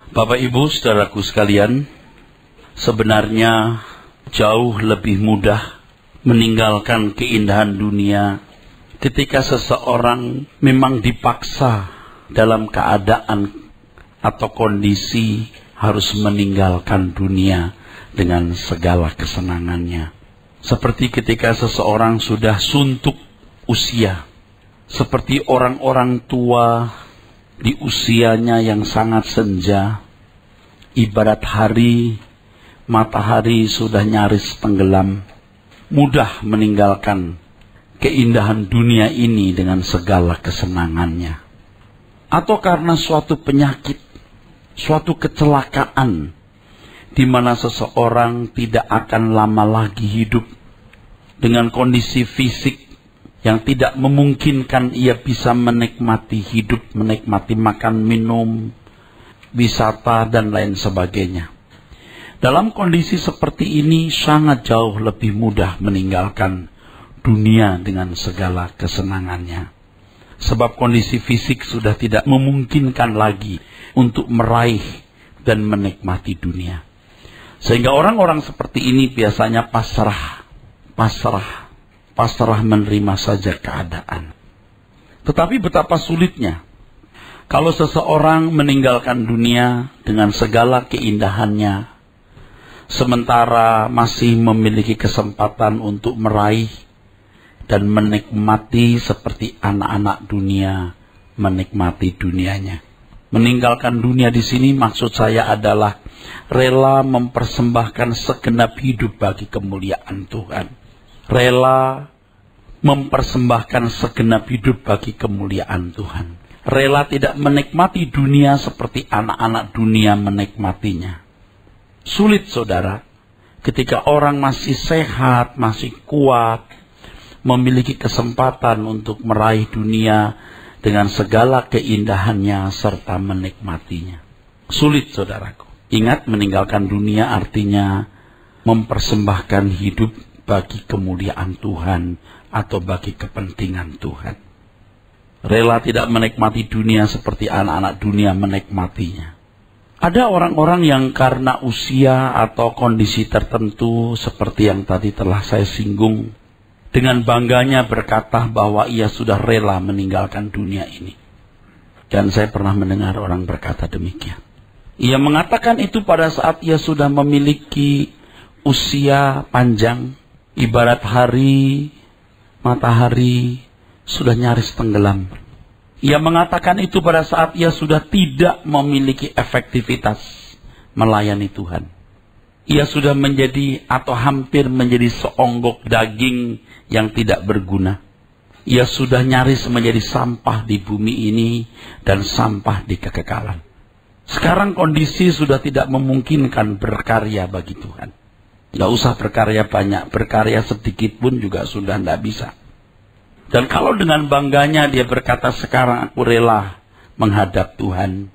Bapak Ibu saudaraku sekalian, sebenarnya jauh lebih mudah meninggalkan keindahan dunia ketika seseorang memang dipaksa dalam keadaan atau kondisi harus meninggalkan dunia dengan segala kesenangannya. Seperti ketika seseorang sudah suntuk usia, seperti orang-orang tua di usianya yang sangat senja, ibarat hari, matahari sudah nyaris tenggelam, mudah meninggalkan keindahan dunia ini dengan segala kesenangannya. Atau karena suatu penyakit, suatu kecelakaan, di mana seseorang tidak akan lama lagi hidup dengan kondisi fisik yang tidak memungkinkan ia bisa menikmati hidup, menikmati makan, minum, wisata, dan lain sebagainya. Dalam kondisi seperti ini sangat jauh lebih mudah meninggalkan dunia dengan segala kesenangannya. Sebab kondisi fisik sudah tidak memungkinkan lagi untuk meraih dan menikmati dunia. Sehingga orang-orang seperti ini biasanya pasrah menerima saja keadaan. Tetapi betapa sulitnya kalau seseorang meninggalkan dunia dengan segala keindahannya, sementara masih memiliki kesempatan untuk meraih dan menikmati seperti anak-anak dunia menikmati dunianya. Meninggalkan dunia di sini maksud saya adalah rela mempersembahkan segenap hidup bagi kemuliaan Tuhan. Rela mempersembahkan segenap hidup bagi kemuliaan Tuhan. Rela tidak menikmati dunia seperti anak-anak dunia menikmatinya. Sulit saudara, ketika orang masih sehat, masih kuat, memiliki kesempatan untuk meraih dunia dengan segala keindahannya serta menikmatinya. Sulit saudaraku. Ingat, meninggalkan dunia artinya mempersembahkan hidup bagi kemuliaan Tuhan atau bagi kepentingan Tuhan. Rela tidak menikmati dunia seperti anak-anak dunia menikmatinya. Ada orang-orang yang karena usia atau kondisi tertentu seperti yang tadi telah saya singgung, dengan bangganya berkata bahwa ia sudah rela meninggalkan dunia ini. Dan saya pernah mendengar orang berkata demikian. Ia mengatakan itu pada saat ia sudah memiliki usia panjang, ibarat hari, matahari sudah nyaris tenggelam. Ia mengatakan itu pada saat ia sudah tidak memiliki efektivitas melayani Tuhan. Ia sudah menjadi atau hampir menjadi seonggok daging yang tidak berguna. Ia sudah nyaris menjadi sampah di bumi ini dan sampah di kekekalan. Sekarang kondisi sudah tidak memungkinkan berkarya bagi Tuhan. Gak usah berkarya banyak, berkarya sedikit pun juga sudah tidak bisa. Dan kalau dengan bangganya dia berkata, sekarang aku rela menghadap Tuhan.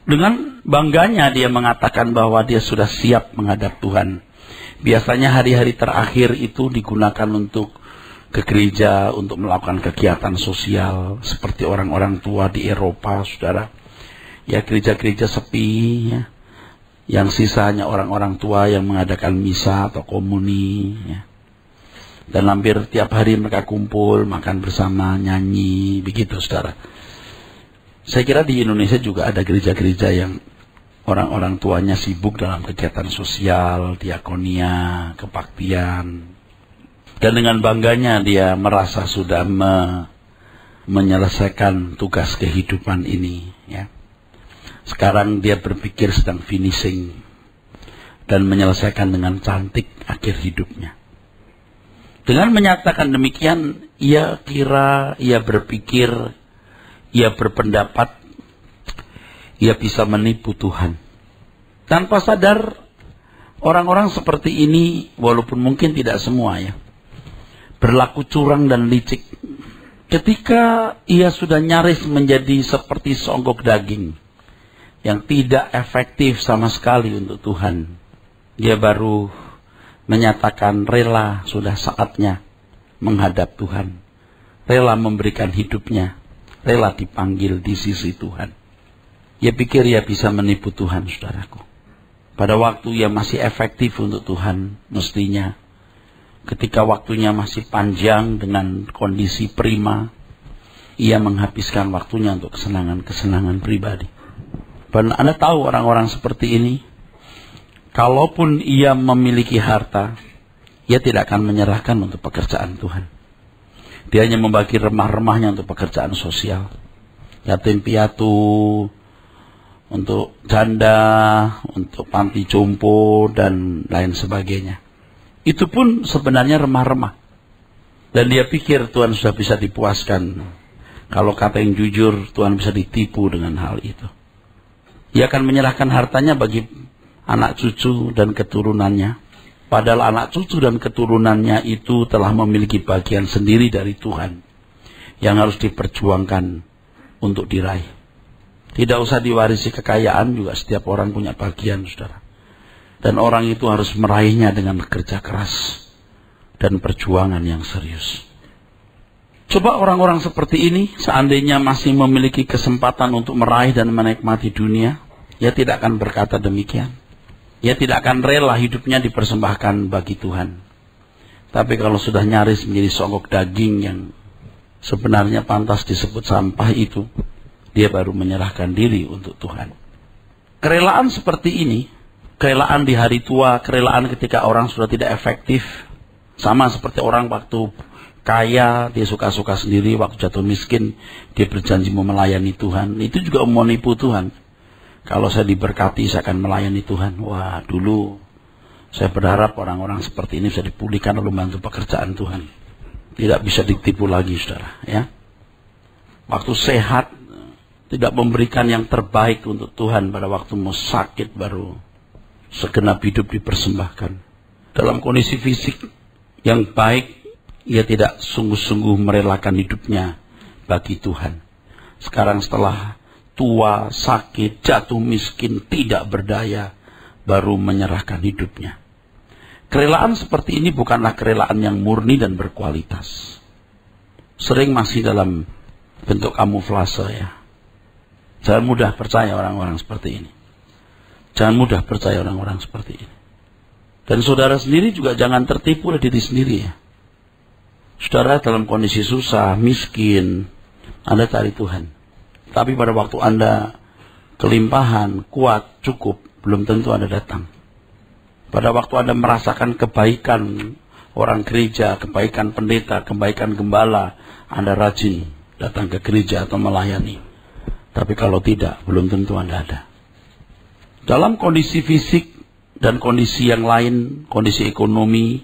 Dengan bangganya dia mengatakan bahwa dia sudah siap menghadap Tuhan. Biasanya hari-hari terakhir itu digunakan untuk ke gereja, untuk melakukan kegiatan sosial. Seperti orang-orang tua di Eropa, saudara. Ya, gereja-gereja sepi, ya. Yang sisanya orang-orang tua yang mengadakan misa atau komuni, ya. Dan hampir tiap hari mereka kumpul, makan bersama, nyanyi, begitu saudara. Saya kira di Indonesia juga ada gereja-gereja yang orang-orang tuanya sibuk dalam kegiatan sosial, diakonia, kebaktian. Dan dengan bangganya dia merasa sudah menyelesaikan tugas kehidupan ini, ya. Sekarang dia berpikir sedang finishing dan menyelesaikan dengan cantik akhir hidupnya. Dengan menyatakan demikian, ia berpikir, ia berpendapat, ia bisa menipu Tuhan. Tanpa sadar, orang-orang seperti ini, walaupun mungkin tidak semua ya, berlaku curang dan licik. Ketika ia sudah nyaris menjadi seperti seonggok daging, yang tidak efektif sama sekali untuk Tuhan, dia baru menyatakan rela sudah saatnya menghadap Tuhan, rela memberikan hidupnya, rela dipanggil di sisi Tuhan. ia pikir ia bisa menipu Tuhan, saudaraku. Pada waktu ia masih efektif untuk Tuhan, mestinya ketika waktunya masih panjang dengan kondisi prima, ia menghabiskan waktunya untuk kesenangan-kesenangan pribadi. Dan Anda tahu orang-orang seperti ini, kalaupun ia memiliki harta, ia tidak akan menyerahkan untuk pekerjaan Tuhan. Dia hanya membagi remah-remahnya untuk pekerjaan sosial. Yatim piatu, untuk janda, untuk panti jompo, dan lain sebagainya. Itu pun sebenarnya remah-remah. Dan dia pikir Tuhan sudah bisa dipuaskan. Kalau kata yang jujur, Tuhan bisa ditipu dengan hal itu. Ia akan menyerahkan hartanya bagi anak cucu dan keturunannya. Padahal anak cucu dan keturunannya itu telah memiliki bagian sendiri dari Tuhan yang harus diperjuangkan untuk diraih. Tidak usah diwarisi kekayaan, juga setiap orang punya bagian, saudara. Dan orang itu harus meraihnya dengan kerja keras dan perjuangan yang serius. Coba orang-orang seperti ini, seandainya masih memiliki kesempatan untuk meraih dan menikmati dunia, ia tidak akan berkata demikian. Ia tidak akan rela hidupnya dipersembahkan bagi Tuhan. Tapi kalau sudah nyaris menjadi sogok daging yang sebenarnya pantas disebut sampah itu, dia baru menyerahkan diri untuk Tuhan. Kerelaan seperti ini, kerelaan di hari tua, kerelaan ketika orang sudah tidak efektif, sama seperti orang waktu kaya, dia suka-suka sendiri, waktu jatuh miskin, dia berjanji mau melayani Tuhan. Itu juga menipu Tuhan. Kalau saya diberkati, saya akan melayani Tuhan. Wah, dulu saya berharap orang-orang seperti ini bisa dipulihkan lalu membantu pekerjaan Tuhan. Tidak bisa ditipu lagi, saudara. Ya. Waktu sehat, tidak memberikan yang terbaik untuk Tuhan. Pada waktu mau sakit, baru segenap hidup dipersembahkan. Dalam kondisi fisik yang baik, ia tidak sungguh-sungguh merelakan hidupnya bagi Tuhan. Sekarang setelah tua, sakit, jatuh miskin, tidak berdaya, baru menyerahkan hidupnya. Kerelaan seperti ini bukanlah kerelaan yang murni dan berkualitas. Sering masih dalam bentuk kamuflase, ya. Jangan mudah percaya orang-orang seperti ini. Jangan mudah percaya orang-orang seperti ini. Dan saudara sendiri juga jangan tertipu oleh diri sendiri, ya. Saudara dalam kondisi susah, miskin, Anda cari Tuhan. Tapi pada waktu Anda kelimpahan, kuat, cukup, belum tentu Anda datang. Pada waktu Anda merasakan kebaikan orang gereja, kebaikan pendeta, kebaikan gembala, Anda rajin datang ke gereja atau melayani. Tapi kalau tidak, belum tentu Anda ada. Dalam kondisi fisik dan kondisi yang lain, kondisi ekonomi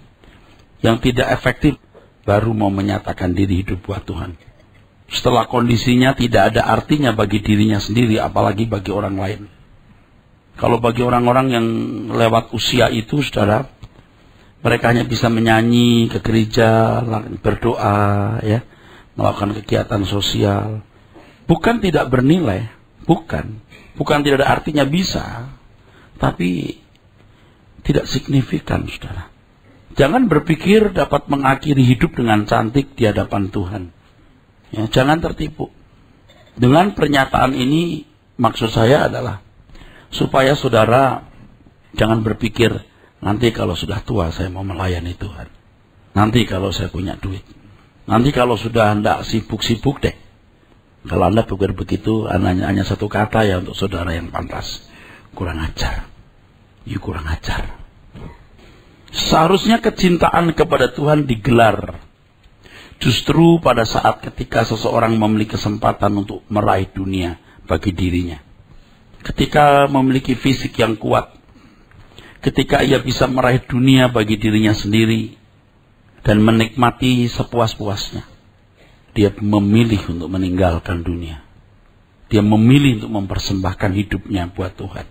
yang tidak efektif, baru mau menyatakan diri hidup buat Tuhan. Setelah kondisinya tidak ada artinya bagi dirinya sendiri, apalagi bagi orang lain. Kalau bagi orang-orang yang lewat usia itu, saudara, mereka hanya bisa menyanyi ke gereja, berdoa, ya, melakukan kegiatan sosial. Bukan tidak bernilai, bukan tidak ada artinya, bisa, tapi tidak signifikan, saudara. Jangan berpikir dapat mengakhiri hidup dengan cantik di hadapan Tuhan. Ya, jangan tertipu. Dengan pernyataan ini, maksud saya adalah supaya saudara jangan berpikir, nanti kalau sudah tua saya mau melayani Tuhan. Nanti kalau saya punya duit. Nanti kalau sudah hendak sibuk-sibuk deh. Kalau Anda pikir begitu, hanya satu kata ya untuk saudara yang pantas. Kurang ajar. You kurang ajar. Seharusnya kecintaan kepada Tuhan digelar justru pada saat ketika seseorang memiliki kesempatan untuk meraih dunia bagi dirinya. Ketika memiliki fisik yang kuat, ketika ia bisa meraih dunia bagi dirinya sendiri dan menikmati sepuas-puasnya, dia memilih untuk meninggalkan dunia. Dia memilih untuk mempersembahkan hidupnya buat Tuhan.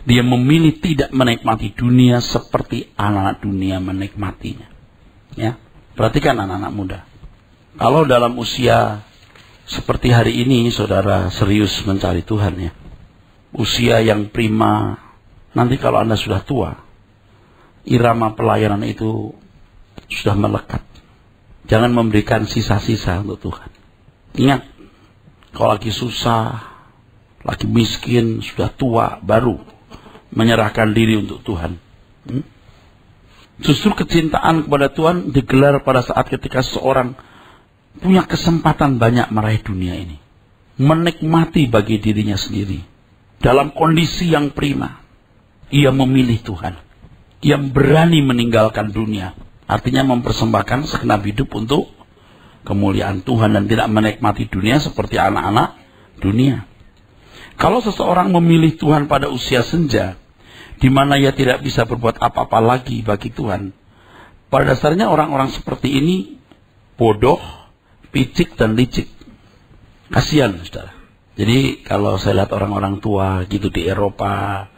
Dia memilih tidak menikmati dunia seperti anak-anak dunia menikmatinya. Ya, perhatikan anak-anak muda. Kalau dalam usia seperti hari ini, saudara serius mencari Tuhan, ya. Usia yang prima, nanti kalau Anda sudah tua, irama pelayanan itu sudah melekat. Jangan memberikan sisa-sisa untuk Tuhan. Ingat, kalau lagi susah, lagi miskin, sudah tua, baru menyerahkan diri untuk Tuhan. Justru kecintaan kepada Tuhan digelar pada saat ketika seseorang punya kesempatan banyak meraih dunia ini. Menikmati bagi dirinya sendiri. Dalam kondisi yang prima. Ia memilih Tuhan. Ia berani meninggalkan dunia. Artinya mempersembahkan segenap hidup untuk kemuliaan Tuhan dan tidak menikmati dunia seperti anak-anak dunia. Kalau seseorang memilih Tuhan pada usia senja, di mana ia tidak bisa berbuat apa-apa lagi bagi Tuhan, pada dasarnya orang-orang seperti ini bodoh, picik dan licik. Kasihan, saudara. Jadi kalau saya lihat orang-orang tua gitu di Eropa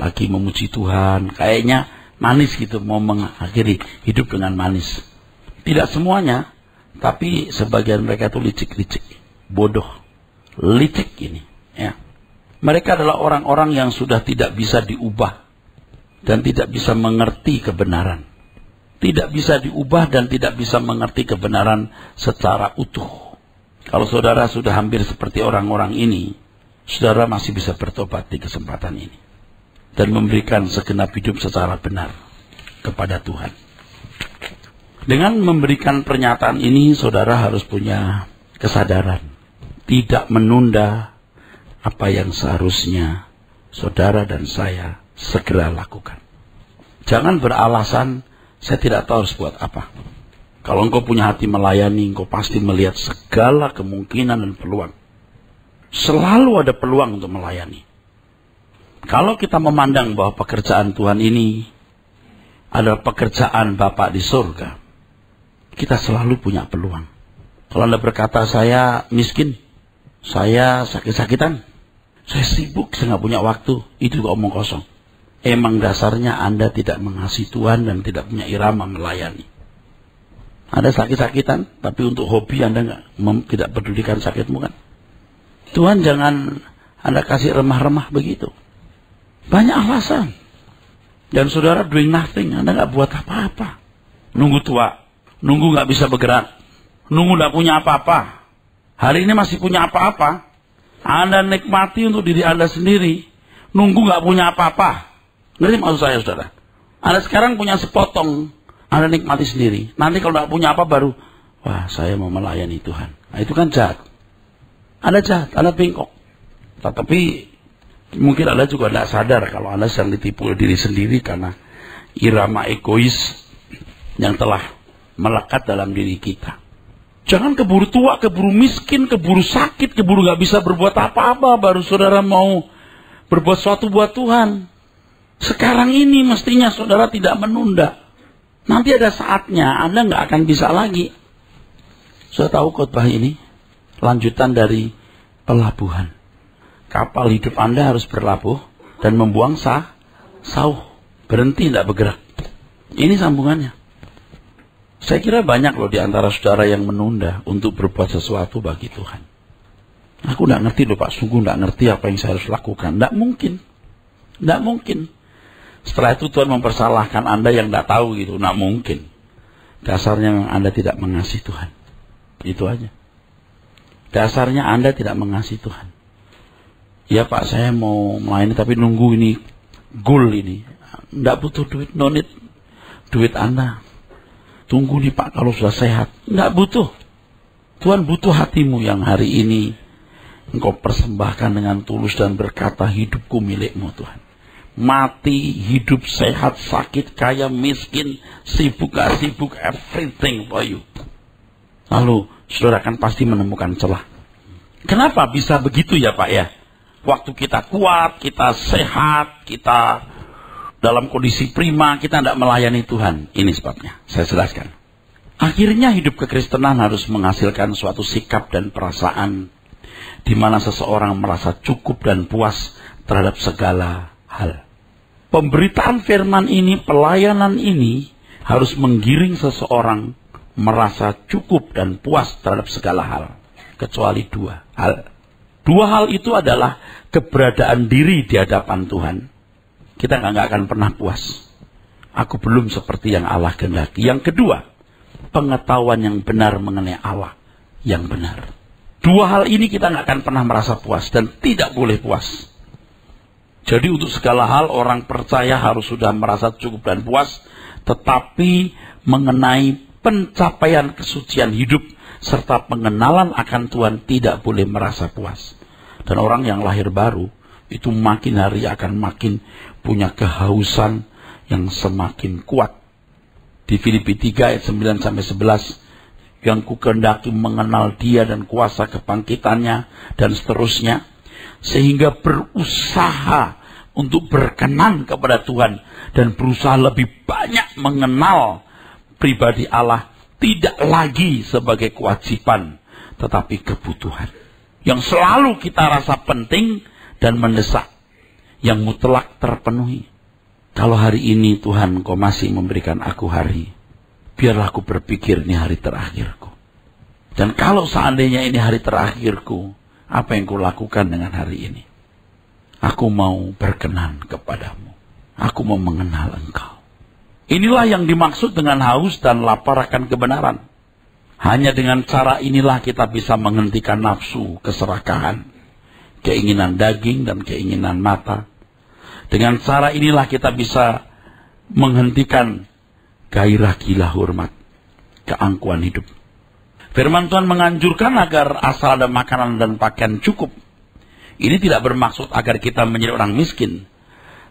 lagi memuji Tuhan, kayaknya manis gitu, mau mengakhiri hidup dengan manis. Tidak semuanya, tapi sebagian mereka itu licik-licik, bodoh, licik ini. Ya. Mereka adalah orang-orang yang sudah tidak bisa diubah dan tidak bisa mengerti kebenaran. Tidak bisa diubah dan tidak bisa mengerti kebenaran secara utuh. Kalau saudara sudah hampir seperti orang-orang ini, saudara masih bisa bertobat di kesempatan ini dan memberikan segenap hidup secara benar kepada Tuhan. Dengan memberikan pernyataan ini, saudara harus punya kesadaran. Tidak menunda apa yang seharusnya saudara dan saya segera lakukan. Jangan beralasan, saya tidak tahu harus buat apa. Kalau engkau punya hati melayani, engkau pasti melihat segala kemungkinan dan peluang. Selalu ada peluang untuk melayani. Kalau kita memandang bahwa pekerjaan Tuhan ini adalah pekerjaan Bapa di surga, kita selalu punya peluang. Kalau Anda berkata, saya miskin, saya sakit-sakitan, saya sibuk, saya nggak punya waktu, itu juga omong kosong. Emang dasarnya Anda tidak mengasihi Tuhan dan tidak punya irama melayani. Ada sakit-sakitan, tapi untuk hobi Anda tidak pedulikan sakitmu kan. Tuhan jangan Anda kasih remah-remah begitu. Banyak alasan. Dan saudara doing nothing, Anda nggak buat apa-apa. Nunggu tua, nunggu nggak bisa bergerak, nunggu nggak punya apa-apa. Hari ini masih punya apa-apa. Anda nikmati untuk diri Anda sendiri, nunggu nggak punya apa-apa. Ngerti maksud saya, saudara? Anda sekarang punya sepotong, Anda nikmati sendiri. Nanti kalau nggak punya apa baru, wah saya mau melayani Tuhan. Nah itu kan jahat. Anda jahat, Anda bengkok. Tetapi mungkin Anda juga tidak sadar kalau Anda sedang ditipu oleh diri sendiri karena irama egois yang telah melekat dalam diri kita. Jangan keburu tua, keburu miskin, keburu sakit, keburu gak bisa berbuat apa-apa baru saudara mau berbuat sesuatu buat Tuhan. Sekarang ini mestinya saudara tidak menunda. Nanti ada saatnya Anda gak akan bisa lagi. Sudah tahu khotbah ini? Lanjutan dari pelabuhan. Kapal hidup Anda harus berlabuh dan membuang sauh. Berhenti, tidak bergerak. Ini sambungannya. Saya kira banyak loh di antara saudara yang menunda untuk berbuat sesuatu bagi Tuhan. Aku tidak ngerti loh Pak, sungguh tidak ngerti apa yang saya harus lakukan. Tidak mungkin. Tidak mungkin. Setelah itu Tuhan mempersalahkan Anda yang tidak tahu gitu. Tidak mungkin. Dasarnya Anda tidak mengasihi Tuhan. Itu aja. Dasarnya Anda tidak mengasihi Tuhan. Ya Pak, saya mau melayani tapi nunggu ini goal ini. Tidak butuh duit, no need duit Anda. Tunggu nih Pak kalau sudah sehat. Tidak butuh. Tuhan butuh hatimu yang hari ini engkau persembahkan dengan tulus dan berkata, hidupku milikmu Tuhan. Mati, hidup, sehat, sakit, kaya, miskin, sibuk, gak sibuk, everything for you. Lalu saudara akan pasti menemukan celah. Kenapa bisa begitu ya Pak ya? Waktu kita kuat, kita sehat, kita dalam kondisi prima, kita tidak melayani Tuhan. Ini sebabnya, saya jelaskan. Akhirnya hidup kekristenan harus menghasilkan suatu sikap dan perasaan di mana seseorang merasa cukup dan puas terhadap segala hal. Pemberitaan firman ini, pelayanan ini harus menggiring seseorang merasa cukup dan puas terhadap segala hal. Kecuali dua hal. Dua hal itu adalah keberadaan diri di hadapan Tuhan. Kita nggak akan pernah puas. Aku belum seperti yang Allah kehendaki. Yang kedua, pengetahuan yang benar mengenai Allah yang benar. Dua hal ini kita nggak akan pernah merasa puas dan tidak boleh puas. Jadi untuk segala hal orang percaya harus sudah merasa cukup dan puas, tetapi mengenai pencapaian kesucian hidup serta pengenalan akan Tuhan tidak boleh merasa puas. Dan orang yang lahir baru itu makin hari akan makin punya kehausan yang semakin kuat. Di Filipi 3 ayat 9 sampai 11, yang kukehendaki mengenal Dia dan kuasa kebangkitannya dan seterusnya, sehingga berusaha untuk berkenan kepada Tuhan dan berusaha lebih banyak mengenal pribadi Allah, tidak lagi sebagai kewajiban tetapi kebutuhan yang selalu kita rasa penting dan mendesak, yang mutlak terpenuhi. Kalau hari ini Tuhan Kau masih memberikan aku hari, biarlah aku berpikir ini hari terakhirku. Dan kalau seandainya ini hari terakhirku, apa yang Kau lakukan dengan hari ini? Aku mau berkenan kepadamu. Aku mau mengenal Engkau. Inilah yang dimaksud dengan haus dan lapar akan kebenaran. Hanya dengan cara inilah kita bisa menghentikan nafsu, keserakahan, keinginan daging dan keinginan mata. Dengan cara inilah kita bisa menghentikan gairah gila hormat, keangkuhan hidup. Firman Tuhan menganjurkan agar asal ada makanan dan pakaian cukup. Ini tidak bermaksud agar kita menjadi orang miskin,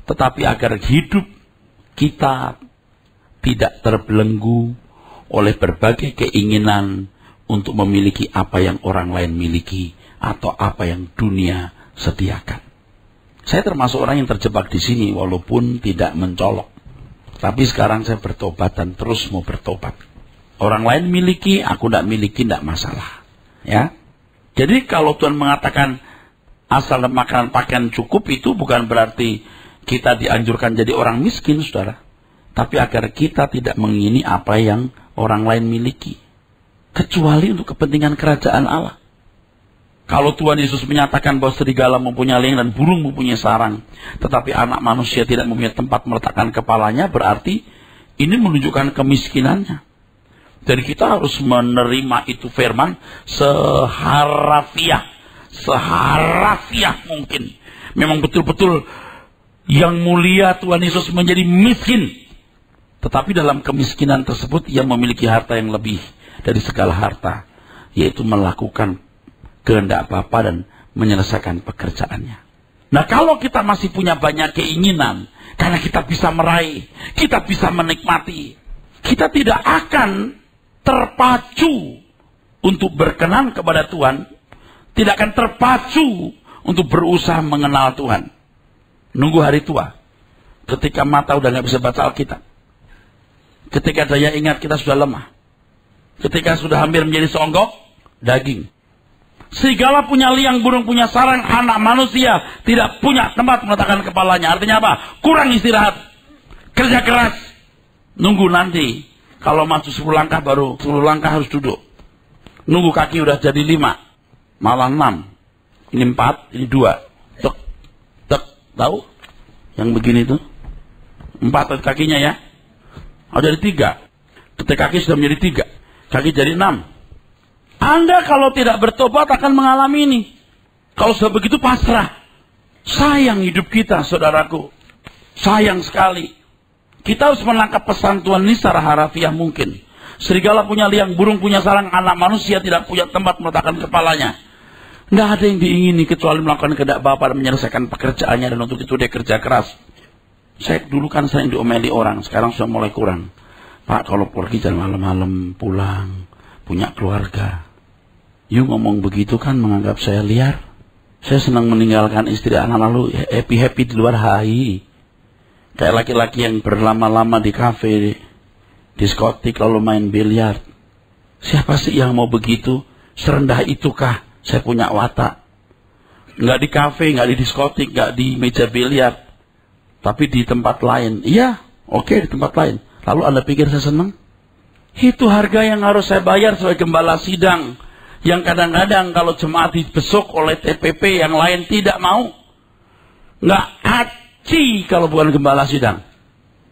tetapi agar hidup kita tidak terbelenggu oleh berbagai keinginan untuk memiliki apa yang orang lain miliki atau apa yang dunia sediakan. Saya termasuk orang yang terjebak di sini walaupun tidak mencolok. Tapi sekarang saya bertobat dan terus mau bertobat. Orang lain miliki, aku tidak miliki, tidak masalah. Ya. Jadi kalau Tuhan mengatakan asal makanan pakaian cukup, itu bukan berarti kita dianjurkan jadi orang miskin, saudara. Tapi agar kita tidak mengingini apa yang orang lain miliki. Kecuali untuk kepentingan kerajaan Allah. Kalau Tuhan Yesus menyatakan bahwa serigala mempunyai liang dan burung mempunyai sarang, tetapi anak manusia tidak mempunyai tempat meletakkan kepalanya, berarti ini menunjukkan kemiskinannya. Jadi kita harus menerima itu firman seharafiah mungkin. Memang betul-betul yang mulia Tuhan Yesus menjadi miskin. Tetapi dalam kemiskinan tersebut ia memiliki harta yang lebih dari segala harta, yaitu melakukan kehendak Bapa dan menyelesaikan pekerjaannya. Nah, kalau kita masih punya banyak keinginan, karena kita bisa meraih, kita bisa menikmati, kita tidak akan terpacu untuk berkenan kepada Tuhan, tidak akan terpacu untuk berusaha mengenal Tuhan. Nunggu hari tua, ketika mata udah gak bisa baca Alkitab, ketika daya ingat kita sudah lemah, ketika sudah hampir menjadi seonggok daging. Serigala punya liang, burung punya sarang, anak manusia tidak punya tempat meletakkan kepalanya. Artinya apa? Kurang istirahat, kerja keras, nunggu nanti. Kalau maju 10 langkah baru 10 langkah harus duduk. Nunggu kaki udah jadi 5, malah 6. Ini 4, ini 2. Tek, tek, tahu? Yang begini tuh 4 kakinya ya. Oh, jadi 3. Ketika kaki sudah menjadi 3, kaki jadi 6. Anda kalau tidak bertobat akan mengalami ini. Kalau sudah begitu pasrah. Sayang hidup kita, saudaraku. Sayang sekali. Kita harus menangkap pesan Tuhan ini secara harafiah mungkin. Serigala punya liang, burung punya sarang, anak manusia tidak punya tempat meletakkan kepalanya. Tidak ada yang diingini kecuali melakukan kehendak Bapa dan menyelesaikan pekerjaannya, dan untuk itu dia kerja keras. Saya dulu kan sering diomeli orang, sekarang sudah mulai kurang. Pak, kalau pergi jangan malam-malam pulang, punya keluarga. You ngomong begitu kan menganggap saya liar. Saya senang meninggalkan istri anak lalu happy-happy di luar hari. Kayak laki-laki yang berlama-lama di kafe, diskotik lalu main biliar. Siapa sih yang mau begitu? Serendah itukah saya punya watak? Nggak di kafe, nggak di diskotik, nggak di meja biliar, tapi di tempat lain. Iya, oke, di tempat lain. Lalu Anda pikir saya senang? Itu harga yang harus saya bayar sebagai gembala sidang. Yang kadang-kadang kalau jemaat dibesuk oleh TPP yang lain tidak mau. Nggak aci kalau bukan gembala sidang.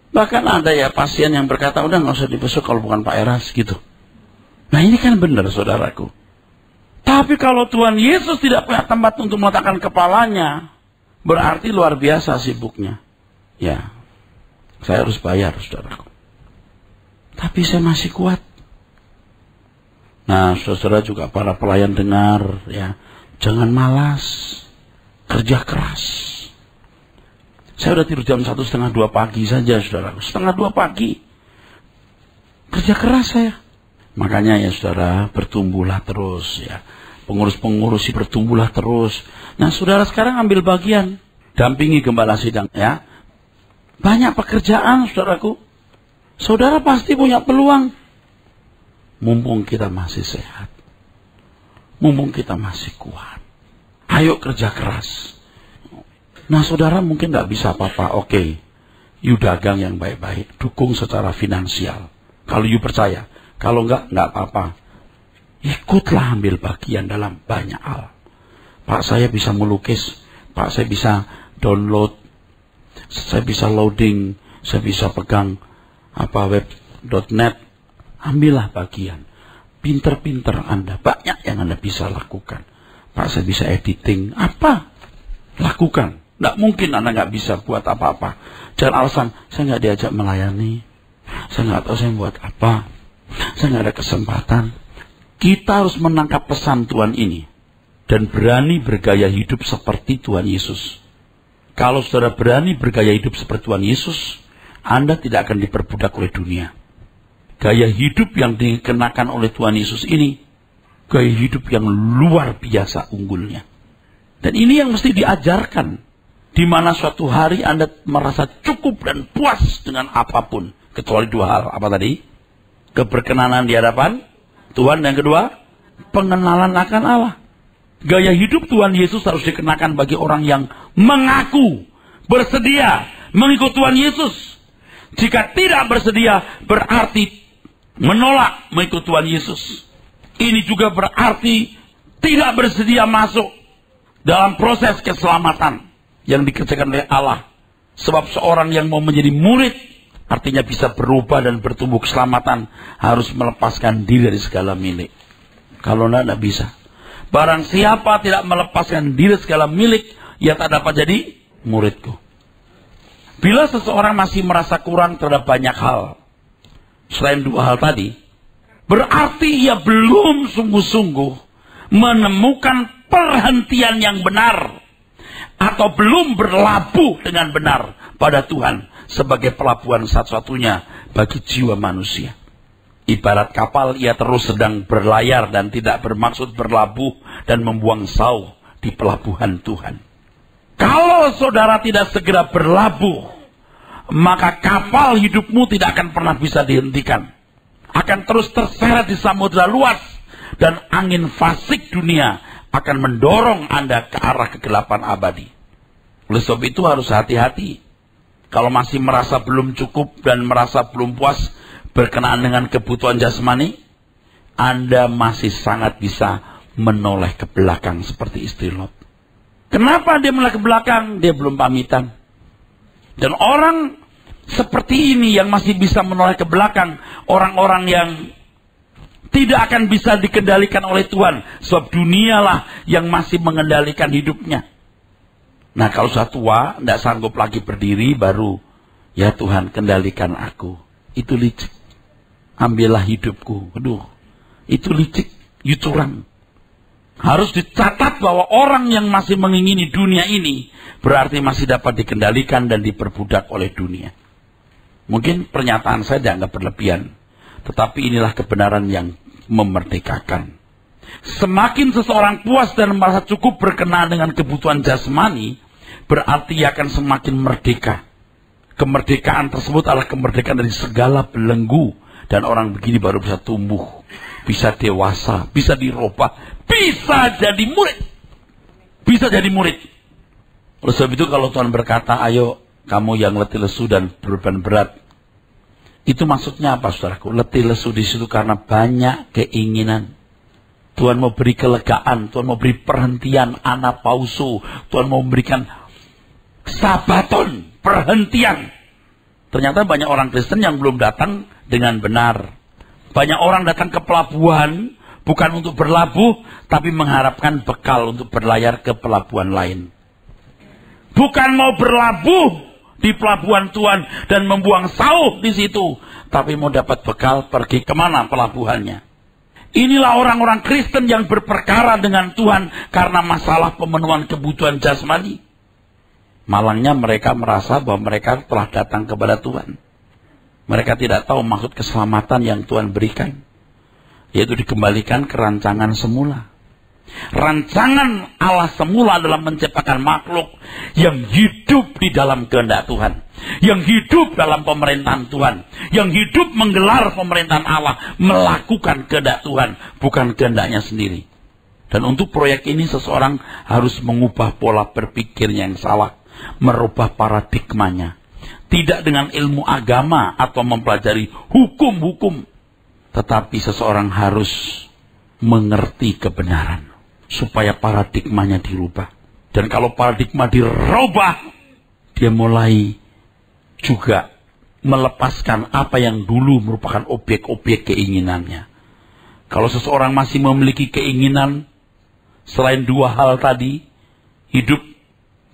Bahkan ada ya pasien yang berkata, udah nggak usah dibesuk kalau bukan Pak Eras gitu. Nah ini kan benar saudaraku. Tapi kalau Tuhan Yesus tidak punya tempat untuk meletakkan kepalanya, berarti luar biasa sibuknya. Ya, saya harus bayar, saudaraku. Tapi saya masih kuat. Nah, saudara juga para pelayan dengar, ya, jangan malas, kerja keras. Saya udah tidur jam 1:30 pagi saja, saudaraku. 1:30 pagi. Kerja keras saya. Makanya ya saudara, bertumbuhlah terus ya. Pengurus-pengurus bertumbuhlah terus. Nah saudara sekarang ambil bagian. Dampingi gembala sidang ya. Banyak pekerjaan saudaraku. Saudara pasti punya peluang. Mumpung kita masih sehat. Mumpung kita masih kuat. Ayo kerja keras. Nah saudara mungkin gak bisa apa-apa. Oke. You dagang yang baik-baik. Dukung secara finansial. Kalau you percaya. Kalau enggak apa-apa. Ikutlah ambil bagian dalam banyak hal. Pak, saya bisa melukis. Pak, saya bisa download. Saya bisa loading. Saya bisa pegang web.net. Ambillah bagian. Pinter-pinter Anda. Banyak yang Anda bisa lakukan. Pak, saya bisa editing. Apa? Lakukan. Tidak mungkin Anda nggak bisa buat apa-apa. Jangan alasan, saya nggak diajak melayani. Saya nggak tahu saya buat apa. Saya nggak ada kesempatan. Kita harus menangkap pesan Tuhan ini dan berani bergaya hidup seperti Tuhan Yesus. Kalau saudara berani bergaya hidup seperti Tuhan Yesus, Anda tidak akan diperbudak oleh dunia. Gaya hidup yang dikenakan oleh Tuhan Yesus ini, gaya hidup yang luar biasa unggulnya. Dan ini yang mesti diajarkan, di mana suatu hari Anda merasa cukup dan puas dengan apapun, kecuali dua hal. Apa tadi? Keberkenanan di hadapan Tuhan, dan kedua, pengenalan akan Allah. Gaya hidup Tuhan Yesus harus dikenakan bagi orang yang mengaku bersedia mengikut Tuhan Yesus. Jika tidak bersedia, berarti menolak mengikut Tuhan Yesus. Ini juga berarti tidak bersedia masuk dalam proses keselamatan yang dikerjakan oleh Allah. Sebab seorang yang mau menjadi murid, artinya bisa berubah dan bertumbuh keselamatan, harus melepaskan diri dari segala milik. Kalau tidak bisa. Barang siapa tidak melepaskan diri segala milik, ia tak dapat jadi muridku. Bila seseorang masih merasa kurang terhadap banyak hal, selain dua hal tadi, berarti ia belum sungguh-sungguh menemukan perhentian yang benar, atau belum berlabuh dengan benar pada Tuhan sebagai pelabuhan satu-satunya bagi jiwa manusia. Ibarat kapal, ia terus sedang berlayar dan tidak bermaksud berlabuh dan membuang sauh di pelabuhan Tuhan. Kalau saudara tidak segera berlabuh, maka kapal hidupmu tidak akan pernah bisa dihentikan. Akan terus terseret di samudera luas, dan angin fasik dunia akan mendorong Anda ke arah kegelapan abadi. Oleh sebab itu harus hati-hati. Kalau masih merasa belum cukup dan merasa belum puas berkenaan dengan kebutuhan jasmani, Anda masih sangat bisa menoleh ke belakang seperti istri Lot. Kenapa dia menoleh ke belakang? Dia belum pamitan. Dan orang seperti ini yang masih bisa menoleh ke belakang, orang-orang yang tidak akan bisa dikendalikan oleh Tuhan, sebab dunialah yang masih mengendalikan hidupnya. Nah kalau sudah tua, tidak sanggup lagi berdiri, baru, ya Tuhan kendalikan aku. Itu licik. Ambillah hidupku. Aduh, itu licik, you curang. Harus dicatat bahwa orang yang masih mengingini dunia ini, berarti masih dapat dikendalikan dan diperbudak oleh dunia. Mungkin pernyataan saya dianggap berlebihan, tetapi inilah kebenaran yang memerdekakan. Semakin seseorang puas dan merasa cukup berkenaan dengan kebutuhan jasmani, berarti ia akan semakin merdeka. Kemerdekaan tersebut adalah kemerdekaan dari segala belenggu. Dan orang begini baru bisa tumbuh, bisa dewasa, bisa dirubah, bisa jadi murid. Bisa jadi murid. Oleh sebab itu kalau Tuhan berkata, ayo kamu yang letih lesu dan beban berat, itu maksudnya apa saudaraku? Letih lesu di situ karena banyak keinginan. Tuhan mau beri kelegaan, Tuhan mau beri perhentian, anapauso, Tuhan mau memberikan sabaton, perhentian. Ternyata banyak orang Kristen yang belum datang dengan benar. Banyak orang datang ke pelabuhan, Bukan untuk berlabuh, tapi mengharapkan bekal untuk berlayar ke pelabuhan lain. Bukan mau berlabuh di pelabuhan Tuhan dan membuang sauh di situ, tapi mau dapat bekal pergi kemana pelabuhannya. Inilah orang-orang Kristen yang berperkara dengan Tuhan karena masalah pemenuhan kebutuhan jasmani. Malangnya mereka merasa bahwa mereka telah datang kepada Tuhan. Mereka tidak tahu maksud keselamatan yang Tuhan berikan, yaitu dikembalikan ke rancangan semula. Rancangan Allah semula adalah menciptakan makhluk yang hidup di dalam kehendak Tuhan, yang hidup dalam pemerintahan Tuhan, yang hidup menggelar pemerintahan Allah, melakukan kehendak Tuhan, bukan kehendaknya sendiri. Dan untuk proyek ini seseorang harus mengubah pola berpikirnya yang salah, merubah paradigmanya. Tidak dengan ilmu agama atau mempelajari hukum-hukum, tetapi seseorang harus mengerti kebenaran supaya paradigmanya dirubah. Dan kalau paradigma dirubah, dia mulai juga melepaskan apa yang dulu merupakan objek-objek keinginannya. Kalau seseorang masih memiliki keinginan selain dua hal tadi, hidup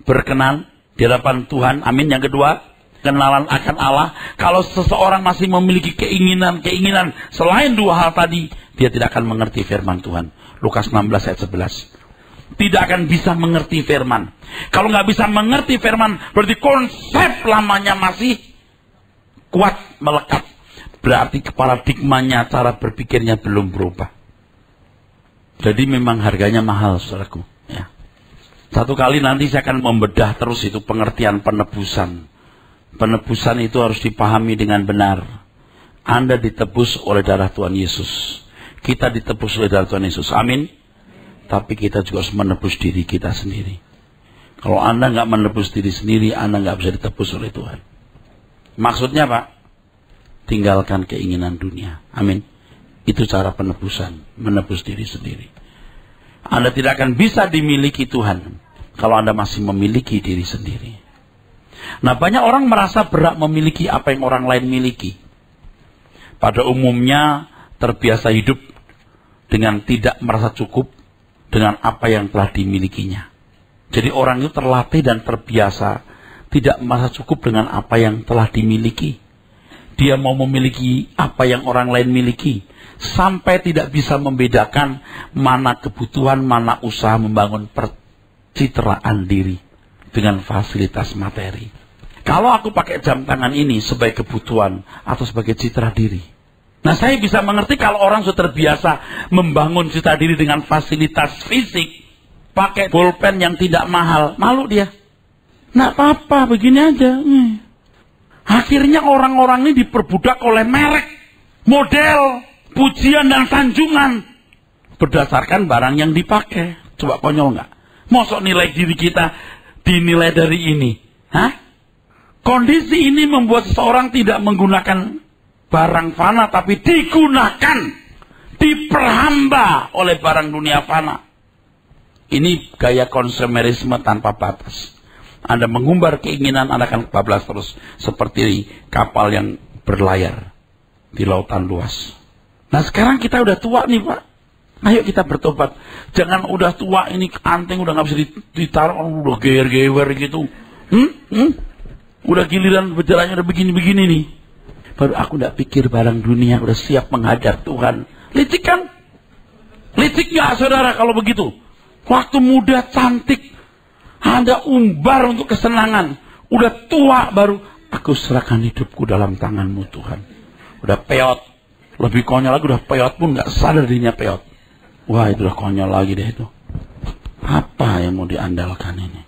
berkenan di hadapan Tuhan, amin. Yang kedua, kenalan akan Allah. Kalau seseorang masih memiliki keinginan selain dua hal tadi, dia tidak akan mengerti firman Tuhan. Lukas 16 ayat 11. Tidak akan bisa mengerti firman. Kalau nggak bisa mengerti firman, berarti konsep lamanya masih kuat melekat. Berarti paradigmanya, cara berpikirnya belum berubah. Jadi memang harganya mahal, saudaraku. Ya. Satu kali nanti saya akan membedah terus itu pengertian penebusan. Penebusan itu harus dipahami dengan benar. Anda ditebus oleh darah Tuhan Yesus. Kita ditebus oleh darah Tuhan Yesus. Amin. Tapi kita juga harus menebus diri kita sendiri. Kalau Anda nggak menebus diri sendiri, Anda nggak bisa ditebus oleh Tuhan. Maksudnya Pak, tinggalkan keinginan dunia. Amin. Itu cara penebusan, menebus diri sendiri. Anda tidak akan bisa dimiliki Tuhan kalau Anda masih memiliki diri sendiri. Nah, banyak orang merasa berat memiliki apa yang orang lain miliki. Pada umumnya terbiasa hidup dengan tidak merasa cukup dengan apa yang telah dimilikinya. Jadi orang itu terlatih dan terbiasa tidak merasa cukup dengan apa yang telah dimiliki. Dia mau memiliki apa yang orang lain miliki, sampai tidak bisa membedakan mana kebutuhan, mana usaha membangun percitraan diri dengan fasilitas materi. Kalau aku pakai jam tangan ini sebagai kebutuhan atau sebagai citra diri, nah saya bisa mengerti kalau orang sudah terbiasa membangun citra diri dengan fasilitas fisik, pakai bolpen yang tidak mahal, malu dia. Nggak apa-apa, begini aja. Akhirnya orang-orang ini diperbudak oleh merek, model, pujian dan sanjungan berdasarkan barang yang dipakai. Coba konyol nggak? Mosok nilai diri kita dinilai dari ini? Hah? Kondisi ini membuat seseorang tidak menggunakan barang fana, tapi digunakan, diperhamba oleh barang dunia fana. Ini gaya konsumerisme tanpa batas. Anda mengumbar keinginan, Anda akan kebablas terus. Seperti kapal yang berlayar di lautan luas. Nah sekarang kita udah tua nih Pak. Ayo kita bertobat. Jangan udah tua ini anting udah gak bisa ditaruh, udah gewer-gewer gitu. Udah giliran berjalannya udah begini-begini nih. Baru aku gak pikir barang dunia, udah siap menghadap Tuhan. Licik kan? Licik gak saudara kalau begitu? Waktu muda cantik, Anda umbar untuk kesenangan. Udah tua baru, aku serahkan hidupku dalam tangan-Mu Tuhan. Udah peot. Lebih konyol lagi, udah peot pun gak sadar dirinya peot. Wah itu udah konyol lagi deh itu. Apa yang mau diandalkan ini?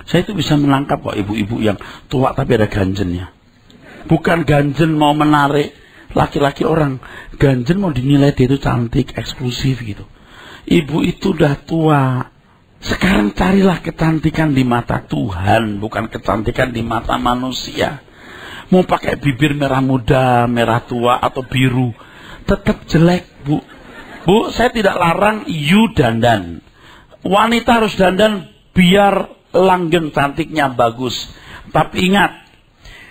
Saya itu bisa menangkap kok ibu-ibu yang tua tapi ada ganjennya. Bukan ganjen mau menarik laki-laki orang. Ganjen mau dinilai dia itu cantik, eksklusif gitu. Ibu itu udah tua. Sekarang carilah kecantikan di mata Tuhan, bukan kecantikan di mata manusia. Mau pakai bibir merah muda, merah tua, atau biru, tetap jelek, Bu. Bu, saya tidak larang you dandan. Wanita harus dandan biar langgeng cantiknya bagus. Tapi ingat,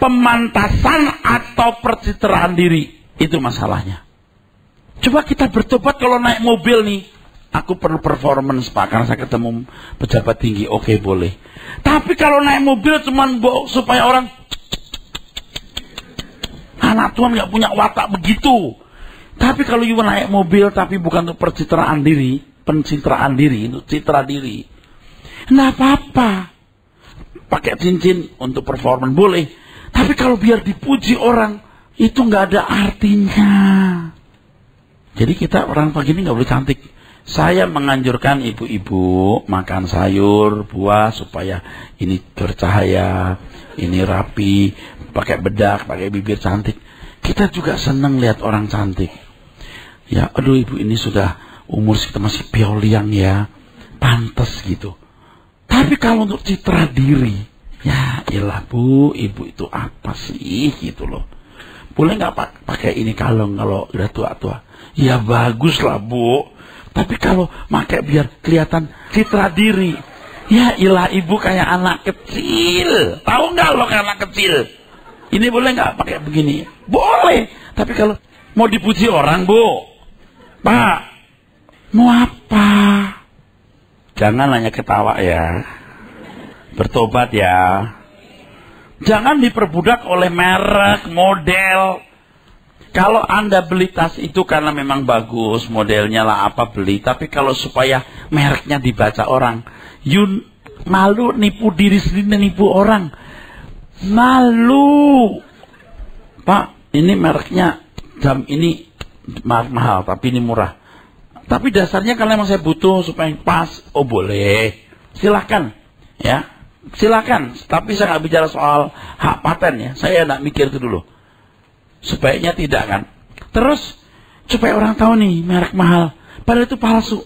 pemantasan atau percitraan diri, itu masalahnya. Coba kita bertobat kalau naik mobil nih. Aku perlu performance Pak, karena saya ketemu pejabat tinggi. Oke, boleh. Tapi kalau naik mobil cuman supaya orang, anak Tuhan gak punya watak begitu. Tapi kalau you naik mobil tapi bukan untuk pencitraan diri, untuk citra diri, nggak apa-apa. Pakai cincin untuk performance boleh. Tapi kalau biar dipuji orang, itu nggak ada artinya. Jadi kita orang pagi ini nggak boleh cantik. Saya menganjurkan ibu-ibu makan sayur, buah supaya ini bercahaya, ini rapi, pakai bedak, pakai bibir cantik. Kita juga senang lihat orang cantik. Ya, aduh ibu ini sudah umur kita masih pioliang ya, pantas gitu. Tapi kalau untuk citra diri, ya iyalah bu, ibu itu apa sih gitu loh. Boleh nggak pakai ini kalung kalau udah tua-tua? Ya bagus lah bu. Tapi kalau pakai biar kelihatan citra diri, ya ilah ibu kayak anak kecil. Tahu nggak lo kayak anak kecil? Ini boleh nggak pakai begini? Boleh. Tapi kalau mau dipuji orang bu, Pak, mau apa? Jangan hanya ketawa ya. Bertobat ya. Jangan diperbudak oleh merek, model. Kalau Anda beli tas itu karena memang bagus, modelnya lah apa beli. Tapi kalau supaya mereknya dibaca orang, you malu nipu diri sendiri, nipu orang. Malu. Pak, ini mereknya jam ini mahal, tapi ini murah. Tapi dasarnya kalau memang saya butuh supaya pas, oh boleh. Silakan, ya. Silakan. Tapi saya nggak bicara soal hak paten ya. Saya nggak mikir itu dulu. Sebaiknya tidak kan. Terus supaya orang tahu nih merek mahal, padahal itu palsu.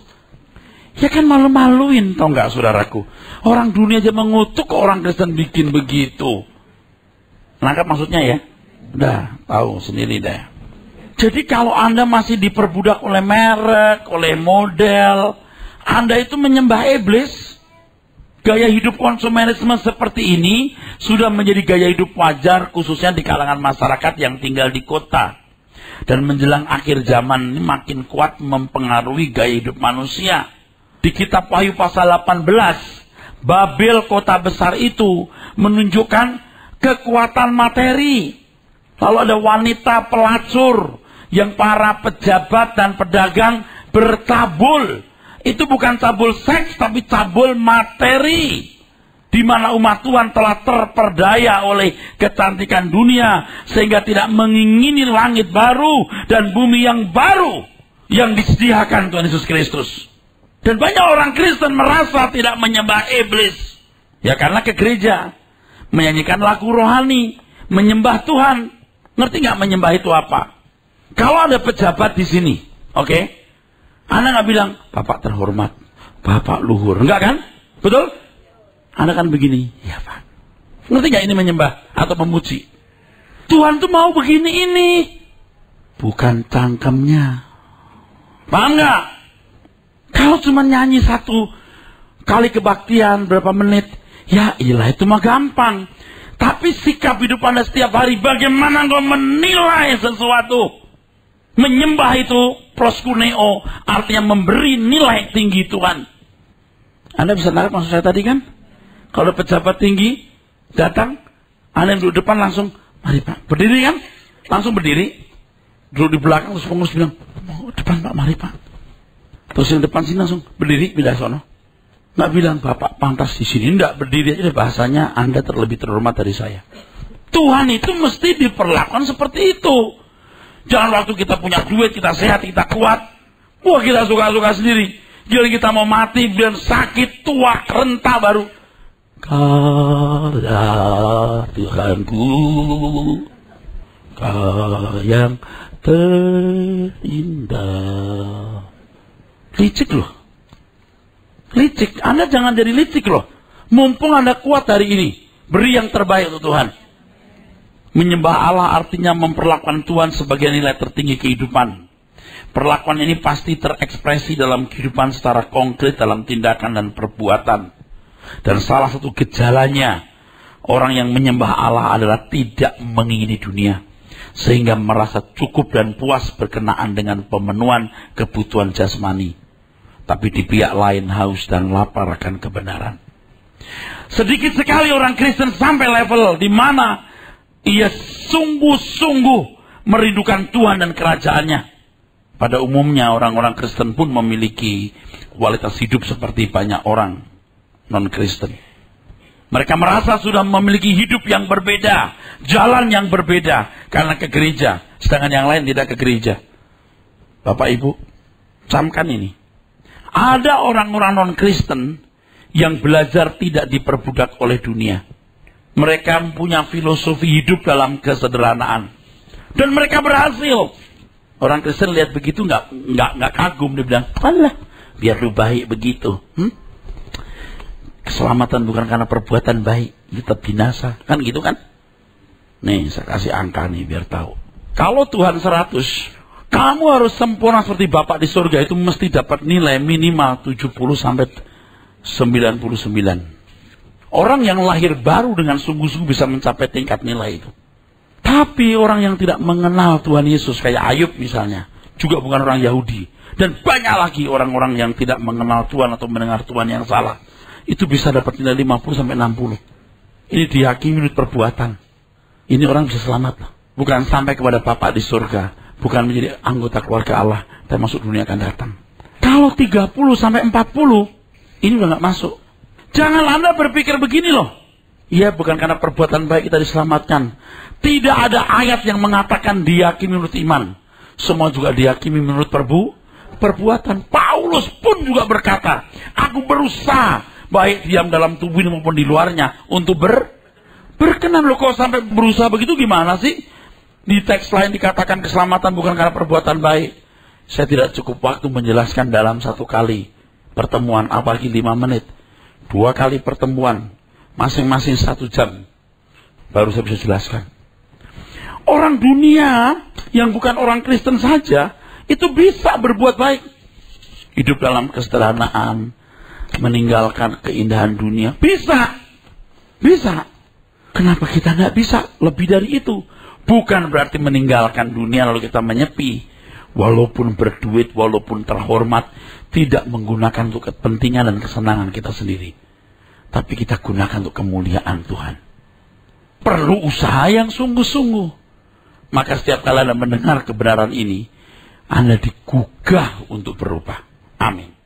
Ya kan malu-maluin, tau nggak saudaraku? Orang dunia aja mengutuk kok orang Kristen bikin begitu. Nangkap maksudnya ya? Udah tahu sendiri deh. Jadi kalau Anda masih diperbudak oleh merek, oleh model, Anda itu menyembah iblis. Gaya hidup konsumerisme seperti ini sudah menjadi gaya hidup wajar khususnya di kalangan masyarakat yang tinggal di kota. Dan menjelang akhir zaman ini makin kuat mempengaruhi gaya hidup manusia. Di kitab Wahyu pasal 18, Babel kota besar itu menunjukkan kekuatan materi. Lalu ada wanita pelacur yang para pejabat dan pedagang bertabul. Itu bukan cabul seks, tapi cabul materi. Di mana umat Tuhan telah terperdaya oleh kecantikan dunia, sehingga tidak mengingini langit baru dan bumi yang baru yang disediakan Tuhan Yesus Kristus. Dan banyak orang Kristen merasa tidak menyembah iblis. Ya karena ke gereja, menyanyikan lagu rohani, menyembah Tuhan. Ngerti nggak menyembah itu apa? Kalau ada pejabat di sini, oke? Anda nggak bilang, Bapak terhormat, Bapak luhur. Enggak kan? Betul? Anda kan begini. Ya Pak. Ngerti nggak ini menyembah atau memuji? Tuhan tuh mau begini ini. Bukan cangkemnya. Paham nggak? Kalau cuma nyanyi satu kali kebaktian berapa menit, ya ilah itu mah gampang. Tapi sikap hidup Anda setiap hari, bagaimana Anda menilai sesuatu? Menyembah itu proskuneo, artinya memberi nilai tinggi Tuhan. Anda bisa nangkap maksud saya tadi kan? Kalau pejabat tinggi datang, Anda yang duduk depan langsung, mari Pak, berdiri kan? Langsung berdiri. Duduk di belakang, terus pengurus bilang, oh, depan Pak, mari Pak. Terus yang depan sini langsung berdiri, pindah sono. Nggak bilang, Bapak pantas di sini. Nggak, berdiri aja bahasanya, Anda lebih terhormat dari saya. Tuhan itu mesti diperlakukan seperti itu. Jangan waktu kita punya duit, kita sehat, kita kuat, wah kita suka-suka sendiri. Jadi kita mau mati, biar sakit, tua, renta baru. Kala Tuhanku, Kau yang terindah. Licik loh. Licik. Anda jangan jadi licik loh. Mumpung Anda kuat hari ini, beri yang terbaik untuk Tuhan. Menyembah Allah artinya memperlakukan Tuhan sebagai nilai tertinggi kehidupan. Perlakuan ini pasti terekspresi dalam kehidupan secara konkret dalam tindakan dan perbuatan. Dan salah satu gejalanya orang yang menyembah Allah adalah tidak mengingini dunia. sehingga merasa cukup dan puas berkenaan dengan pemenuhan kebutuhan jasmani. Tapi di pihak lain haus dan lapar akan kebenaran. Sedikit sekali orang Kristen sampai level di mana ia sungguh-sungguh merindukan Tuhan dan kerajaannya. Pada umumnya orang-orang Kristen pun memiliki kualitas hidup seperti banyak orang non-Kristen. Mereka merasa sudah memiliki hidup yang berbeda, jalan yang berbeda karena ke gereja, sedangkan yang lain tidak ke gereja. Bapak Ibu, camkan ini. Ada orang-orang non-Kristen yang belajar tidak diperbudak oleh dunia. Mereka punya filosofi hidup dalam kesederhanaan. Dan mereka berhasil. Orang Kristen lihat begitu nggak kagum, dia bilang, "Alah, biar lu baik begitu." Keselamatan bukan karena perbuatan baik, tetap binasa. Kan gitu kan? Nih, saya kasih angka nih biar tahu. Kalau Tuhan 100, kamu harus sempurna seperti Bapak di surga, itu mesti dapat nilai minimal 70 sampai 99. Orang yang lahir baru dengan sungguh-sungguh bisa mencapai tingkat nilai itu. Tapi orang yang tidak mengenal Tuhan Yesus, kayak Ayub misalnya, juga bukan orang Yahudi. Dan banyak lagi orang-orang yang tidak mengenal Tuhan atau mendengar Tuhan yang salah. Itu bisa dapat nilai 50 sampai 60. Ini dihakimi menurut perbuatan. Ini orang bisa selamat. Bukan sampai kepada Bapa di surga. Bukan menjadi anggota keluarga Allah. Dan masuk dunia akan datang. Kalau 30 sampai 40, ini udah gak masuk. Jangan Anda berpikir begini loh. Iya, bukan karena perbuatan baik kita diselamatkan. Tidak ada ayat yang mengatakan diyakini menurut iman. Semua juga diyakini menurut perbuatan. Paulus pun juga berkata, aku berusaha, baik diam dalam tubuh ini maupun di luarnya, untuk berkenan. Loh, kok sampai berusaha begitu gimana sih? Di teks lain dikatakan keselamatan bukan karena perbuatan baik. Saya tidak cukup waktu menjelaskan dalam satu kali pertemuan, apalagi 5 menit. 2 kali pertemuan, masing-masing 1 jam. Baru saya bisa jelaskan. Orang dunia yang bukan orang Kristen saja, itu bisa berbuat baik. Hidup dalam kesederhanaan, meninggalkan keindahan dunia. Bisa. Kenapa kita tidak bisa lebih dari itu? Bukan berarti meninggalkan dunia lalu kita menyepi. Walaupun berduit, walaupun terhormat, tidak menggunakan untuk kepentingan dan kesenangan kita sendiri. Tapi kita gunakan untuk kemuliaan Tuhan. Perlu usaha yang sungguh-sungguh. Maka setiap kali Anda mendengar kebenaran ini, Anda digugah untuk berubah. Amin.